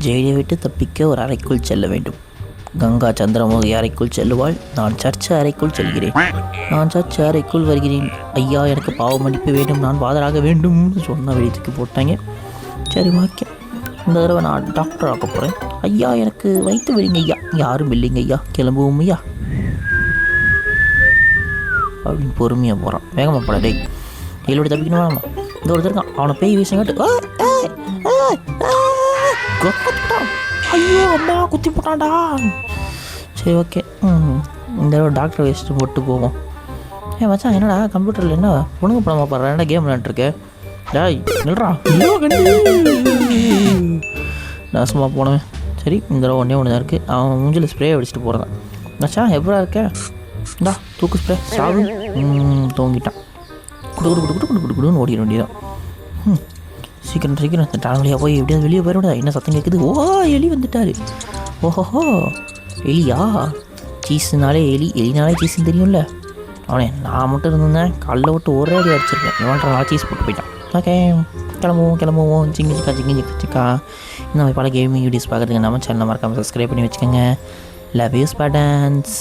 ஜெயிலை விட்டு தப்பிக்க ஒரு அறைக்குள் செல்ல வேண்டும். கங்கா சந்திரமுகி அறைக்குள் செல்லுவாள். நான் சர்ச்சை அறைக்குள் செல்கிறேன். நான் சர்ச்சை அறைக்குள் வருகிறேன். ஐயா, எனக்கு பாவ மன்னிப்பு வேண்டும், நான் பாதராக வேண்டும்னு சொன்ன வெளித்துக்கு போட்டாங்க. சரி, ஓகே, இந்த தடவை நான் டாக்டர் ஆக போகிறேன். ஐயா, எனக்கு வைத்து விடுங்க ஐயா. யாரும் இல்லைங்க ஐயா, கிளம்புவோம் ஐயா அப்படின்னு பொறுமையாக போகிறான். வேகமாக போட டேய், எல்லோட தப்பிக்கணும் வேணாமா? இந்த ஒருத்தர் இருக்கான், அவனை பேய் வீசங்காட்டு ஐயோ அம்மா குத்தி போட்டான்டா. சரி, ஓகே, இந்த டாக்டர் வச்சுட்டு போட்டு போவோம். மச்சான், என்னடா கம்ப்யூட்டரில் என்ன ஒழுங்கு படமாக பாடுறா? என்ன கேம் விளையாண்டுருக்க? டாய் நில்றா, நான் சும்மா போனவன். சரி, இந்த தடவை ஒன்று தான் இருக்குது. அவன் மூஞ்சில் ஸ்ப்ரே அடிச்சுட்டு போகிறதான். மச்சான், எப்படா இருக்கேன்? இந்தா தூக்கு ஸ்ப்ரே. சாவு. தூங்கிட்டான். குடுன்னு ஓடிட வேண்டியதான். சீக்கிரம் இந்த டான் வழியாக போய் எப்படியாவது வெளியே போயிடா. என்ன சத்தம் கேட்குது? ஓ, எலி வந்துட்டார். ஓஹோஹோ, எலியா? சீஸுனாலே எலினாலே சீஸுன்னு தெரியும்ல. அவனே, நான் மட்டும் இருந்தேன் கல்லை விட்டு ஒரே அடி அடிச்சிருக்கேன். இவன்ட்டு நான் சீஸ் போட்டு போயிட்டான். ஓகே, கிளம்புவோம். சிக்கா இந்த மாதிரி பல கேமிங் வீடியோஸ் பார்க்குறதுக்கு நம்ம சேனலை மறக்காமல் சப்ஸ்கிரைப் பண்ணி வச்சுக்கோங்க. Love you ஸ்பாடன்ஸ்.